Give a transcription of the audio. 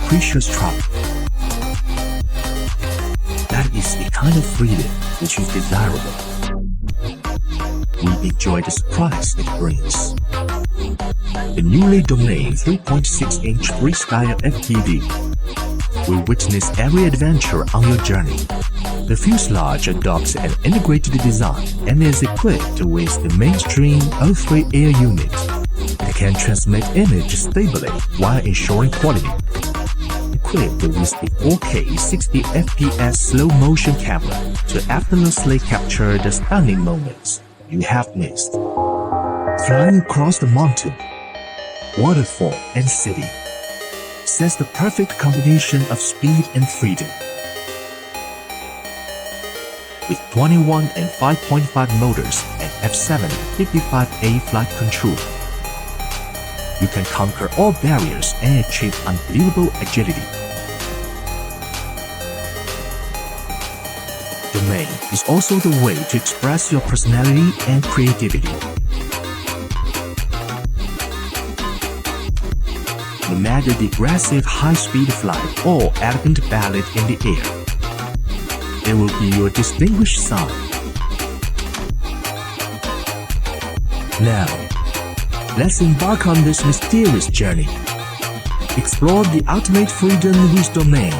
precious trouble. That is the kind of freedom which is desirable. We enjoy the surprise it brings. The newly domain 3.6-inch Freestyle FPV will witness every adventure on your journey. The fuselage adopts an integrated design and is equipped with the mainstream O3 air unit. It can transmit image stably while ensuring quality. Equipped with the 4K 60 FPS slow-motion camera to effortlessly capture the stunning moments you have missed. Flying across the mountain, waterfall, and city sets the perfect combination of speed and freedom. With 21 and 5.5 motors and F722 flight control, you can conquer all barriers and achieve unbelievable agility. Domain is also the way to express your personality and creativity. No matter the aggressive high-speed flight or elegant ballad in the air, it will be your distinguished sign. Now, let's embark on this mysterious journey. Explore the ultimate freedom with Domain.